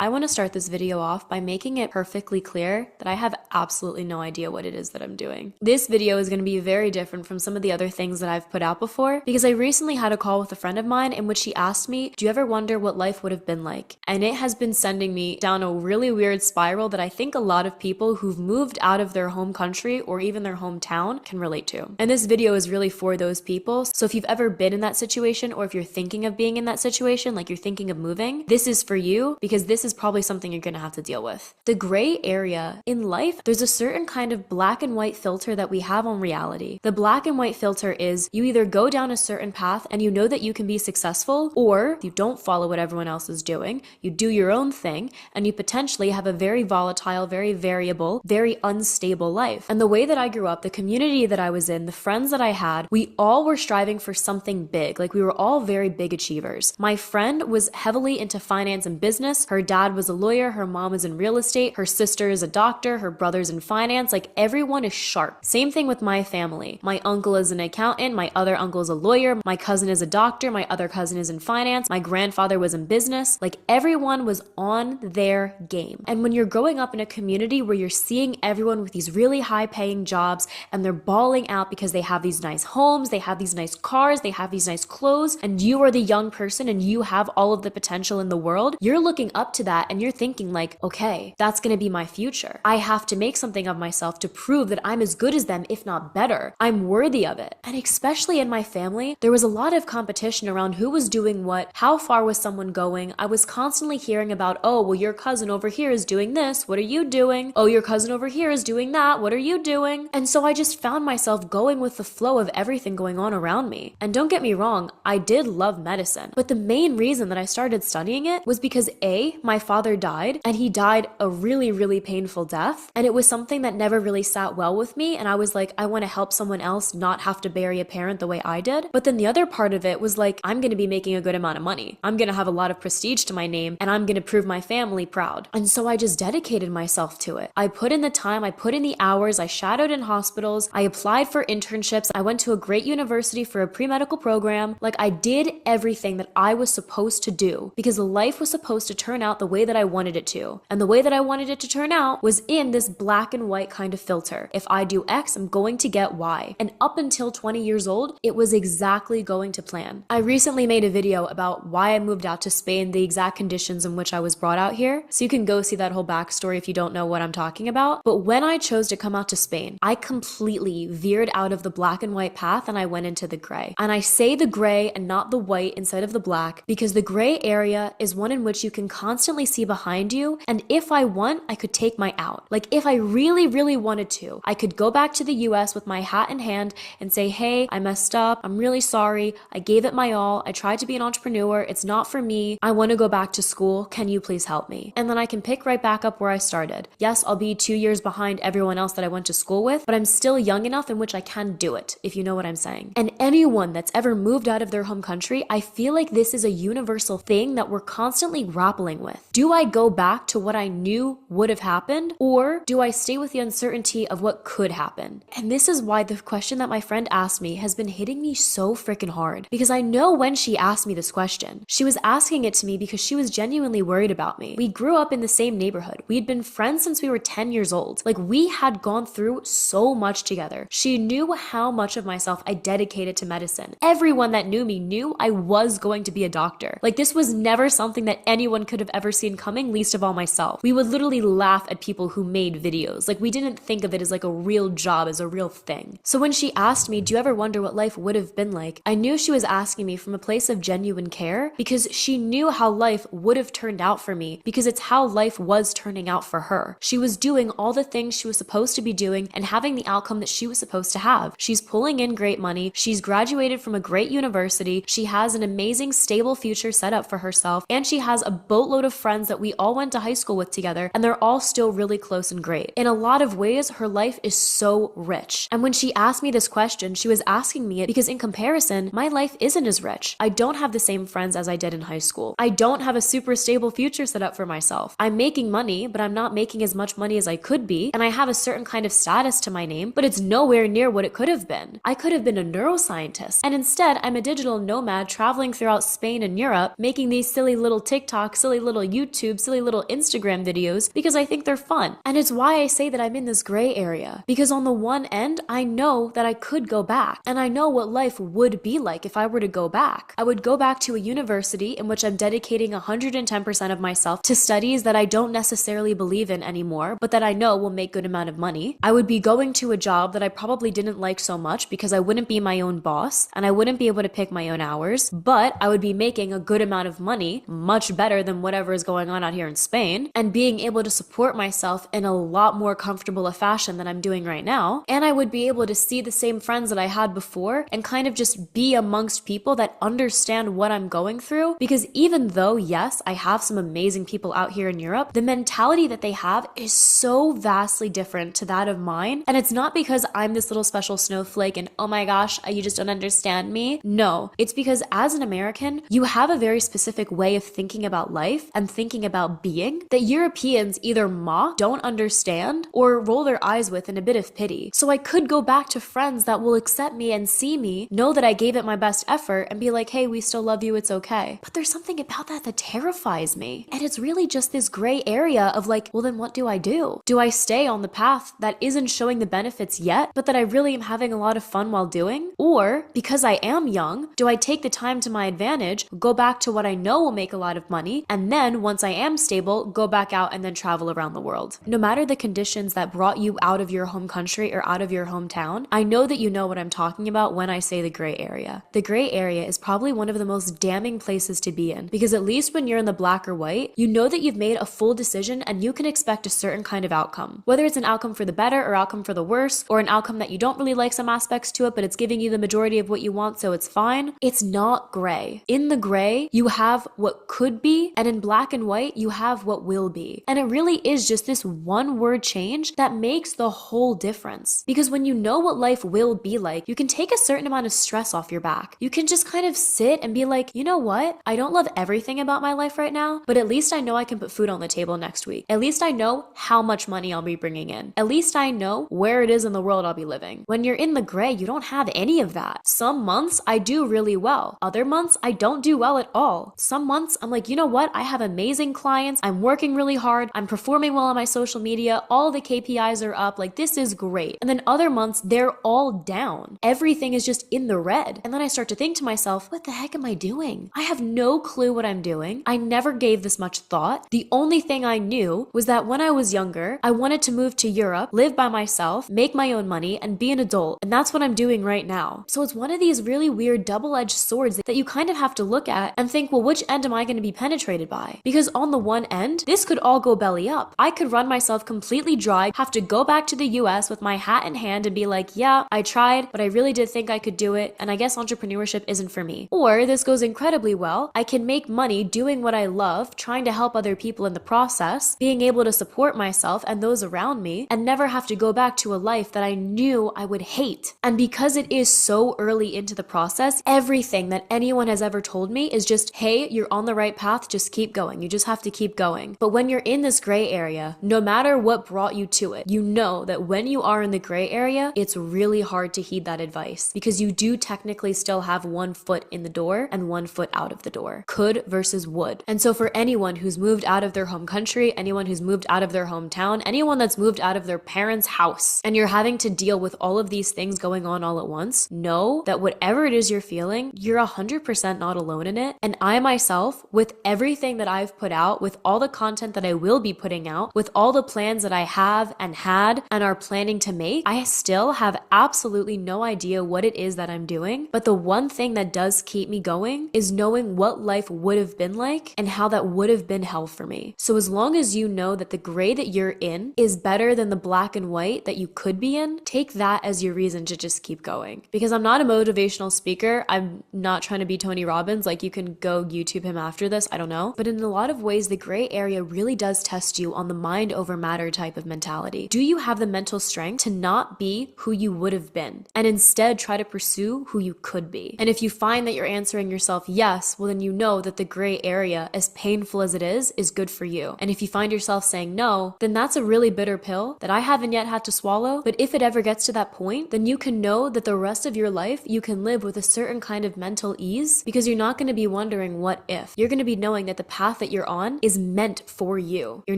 I want to start this video off by making it perfectly clear that I have absolutely no idea what it is that I'm doing. This video is going to be very different from some of the other things that I've put out before because I recently had a call with a friend of mine in which she asked me, do you ever wonder what life would have been like? And it has been sending me down a really weird spiral that I think a lot of people who've moved out of their home country or even their hometown can relate to. And this video is really for those people. So if you've ever been in that situation or if you're thinking of being in that situation, like you're thinking of moving, this is for you because this is probably something you're going to have to deal with. The gray area in life, there's a certain kind of black and white filter that we have on reality. The black and white filter is you either go down a certain path and you know that you can be successful, or you don't follow what everyone else is doing, you do your own thing, and you potentially have a very volatile, very variable, very unstable life. And the way that I grew up, the community that I was in, the friends that I had, we all were striving for something big. Like we were all very big achievers. My friend was heavily into finance and business. Her dad was a lawyer, her mom is in real estate, her sister is a doctor, her brother's in finance. Like everyone is sharp. Same thing with my family. My uncle is an accountant, my other uncle is a lawyer, my cousin is a doctor, my other cousin is in finance, my grandfather was in business. Like everyone was on their game. And when you're growing up in a community where you're seeing everyone with these really high paying jobs and they're balling out because they have these nice homes, they have these nice cars, they have these nice clothes, and you are the young person and you have all of the potential in the world, you're looking up to that and you're thinking like, okay, that's going to be my future. I have to make something of myself to prove that I'm as good as them, if not better. I'm worthy of it. And especially in my family, there was a lot of competition around who was doing what, how far was someone going. I was constantly hearing about, oh, well, your cousin over here is doing this. What are you doing? Oh, your cousin over here is doing that. What are you doing? And so I just found myself going with the flow of everything going on around me. And don't get me wrong, I did love medicine. But the main reason that I started studying it was because A, my father died, and he died a really, really painful death. And it was something that never really sat well with me. And I was like, I want to help someone else not have to bury a parent the way I did. But then the other part of it was like, I'm going to be making a good amount of money. I'm going to have a lot of prestige to my name and I'm going to prove my family proud. And so I just dedicated myself to it. I put in the time, I put in the hours, I shadowed in hospitals, I applied for internships, I went to a great university for a pre-medical program. Like I did everything that I was supposed to do because life was supposed to turn out the way that I wanted it to. And the way that I wanted it to turn out was in this black and white kind of filter. If I do X, I'm going to get Y. And up until 20 years old, it was exactly going to plan. I recently made a video about why I moved out to Spain, the exact conditions in which I was brought out here. So you can go see that whole backstory if you don't know what I'm talking about. But when I chose to come out to Spain, I completely veered out of the black and white path and I went into the gray. And I say the gray and not the white instead of the black because the gray area is one in which you can constantly see behind you. And if I want, I could take my out. Like if I really, really wanted to, I could go back to the US with my hat in hand and say, hey, I messed up. I'm really sorry. I gave it my all. I tried to be an entrepreneur. It's not for me. I want to go back to school. Can you please help me? And then I can pick right back up where I started. Yes, I'll be 2 years behind everyone else that I went to school with, but I'm still young enough in which I can do it, if you know what I'm saying. And anyone that's ever moved out of their home country, I feel like this is a universal thing that we're constantly grappling with. Do I go back to what I knew would have happened, or do I stay with the uncertainty of what could happen? And this is why the question that my friend asked me has been hitting me so freaking hard, because I know when she asked me this question, she was asking it to me because she was genuinely worried about me. We grew up in the same neighborhood. We'd been friends since we were 10 years old. Like we had gone through so much together. She knew how much of myself I dedicated to medicine. Everyone that knew me knew I was going to be a doctor. Like this was never something that anyone could have ever seen coming, least of all myself. We would literally laugh at people who made videos. Like we didn't think of it as like a real job, as a real thing. So when she asked me, do you ever wonder what life would have been like? I knew she was asking me from a place of genuine care because she knew how life would have turned out for me because it's how life was turning out for her. She was doing all the things she was supposed to be doing and having the outcome that she was supposed to have. She's pulling in great money. She's graduated from a great university. She has an amazing, stable future set up for herself. And she has a boatload of friends that we all went to high school with together. And they're all still really close and great. In a lot of ways, her life is so rich. And when she asked me this question, she was asking me it because in comparison, my life isn't as rich. I don't have the same friends as I did in high school. I don't have a super stable future set up for myself. I'm making money, but I'm not making as much money as I could be. And I have a certain kind of status to my name, but it's nowhere near what it could have been. I could have been a neuroscientist. And instead, I'm a digital nomad traveling throughout Spain and Europe, making these silly little TikToks, silly little YouTube, silly little Instagram videos because I think they're fun. And it's why I say that I'm in this gray area. Because on the one end, I know that I could go back. And I know what life would be like if I were to go back. I would go back to a university in which I'm dedicating 110% of myself to studies that I don't necessarily believe in anymore, but that I know will make good amount of money. I would be going to a job that I probably didn't like so much because I wouldn't be my own boss and I wouldn't be able to pick my own hours, but I would be making a good amount of money, much better than whatever is going on out here in Spain, and being able to support myself in a lot more comfortable a fashion than I'm doing right now. And I would be able to see the same friends that I had before and kind of just be amongst people that understand what I'm going through. Because even though, yes, I have some amazing people out here in Europe, the mentality that they have is so vastly different to that of mine. And it's not because I'm this little special snowflake and oh my gosh, you just don't understand me. No, it's because as an American, you have a very specific way of thinking about life and thinking about being that Europeans either mock, don't understand, or roll their eyes with in a bit of pity. So I could go back to friends that will accept me and see me, know that I gave it my best effort, and be like, hey, we still love you, it's okay. But there's something about that that terrifies me. And it's really just this gray area of like, well, then what do I do? Do I stay on the path that isn't showing the benefits yet, but that I really am having a lot of fun while doing? Or because I am young, do I take the time to my advantage, go back to what I know will make a lot of money, and then once I am stable, go back out and then travel around the world? No matter the conditions that brought you out of your home country or out of your hometown, I know that you know what I'm talking about when I say the gray area. The gray area is probably one of the most damning places to be in, because at least when you're in the black or white, you know that you've made a full decision and you can expect a certain kind of outcome. Whether it's an outcome for the better or outcome for the worse, or an outcome that you don't really like some aspects to it, but it's giving you the majority of what you want, so it's fine. It's not gray. In the gray, you have what could be, and in black and white, you have what will be. And it really is just this one word change that makes the whole difference. Because when you know what life will be like, you can take a certain amount of stress off your back. You can just kind of sit and be like, you know what? I don't love everything about my life right now, but at least I know I can put food on the table next week. At least I know how much money I'll be bringing in. At least I know where it is in the world I'll be living. When you're in the gray, you don't have any of that. Some months I do really well. Other months I don't do well at all. Some months I'm like, you know what? I have amazing clients. I'm working really hard. I'm performing well on my social media. All the KPIs are up. Like, this is great. And then other months, they're all down. Everything is just in the red. And then I start to think to myself, what the heck am I doing? I have no clue what I'm doing. I never gave this much thought. The only thing I knew was that when I was younger, I wanted to move to Europe, live by myself, make my own money, and be an adult. And that's what I'm doing right now. So it's one of these really weird double-edged swords that you kind of have to look at and think, well, which end am I going to be penetrated by? Because on the one end, this could all go belly up. I could run myself completely dry, have to go back to the US with my hat in hand and be like, yeah, I tried, but I really did think I could do it, and I guess entrepreneurship isn't for me. Or this goes incredibly well. I can make money doing what I love, trying to help other people in the process, being able to support myself and those around me, and never have to go back to a life that I knew I would hate. And because it is so early into the process, everything that anyone has ever told me is just, hey, you're on the right path, just keep going. You just have to keep going. But when you're in this gray area, no matter what brought you to it, you know that when you are in the gray area, it's really hard to heed that advice, because you do technically still have one foot in the door and one foot out of the door. Could versus would. And so for anyone who's moved out of their home country, anyone who's moved out of their hometown, anyone that's moved out of their parents' house, and you're having to deal with all of these things going on all at once, know that whatever it is you're feeling, you're 100% not alone in it. And I myself, with everything that I've put out, with all the content that I will be putting out, with all the plans that I have and had and are planning to make, I still have absolutely no idea what it is that I'm doing. But the one thing that does keep me going is knowing what life would have been like and how that would have been hell for me. So as long as you know that the gray that you're in is better than the black and white that you could be in, take that as your reason to just keep going. Because I'm not a motivational speaker. I'm not trying to be Tony Robbins. Like, you can go YouTube him after this. I don't know. But in a lot of ways, the gray area really does test you on the mind over matter type of mentality. Do you have the mental strength to not be who you would have been and instead try to pursue who you could be? And if you find that you're answering yourself yes, well, then you know that the gray area, as painful as it is good for you. And if you find yourself saying no, then that's a really bitter pill that I haven't yet had to swallow. But if it ever gets to that point, then you can know that the rest of your life you can live with a certain kind of mental ease, because you're not going to be wondering what if. You're going to be knowing that the path that that you're on is meant for you. You're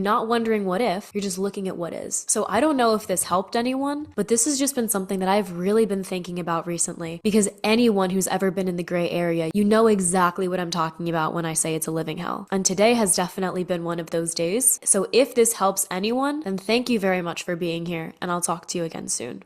not wondering what if, you're just looking at what is. So I don't know if this helped anyone, but this has just been something that I've really been thinking about recently, because anyone who's ever been in the gray area, you know exactly what I'm talking about when I say it's a living hell. And today has definitely been one of those days. So if this helps anyone, then thank you very much for being here, and I'll talk to you again soon.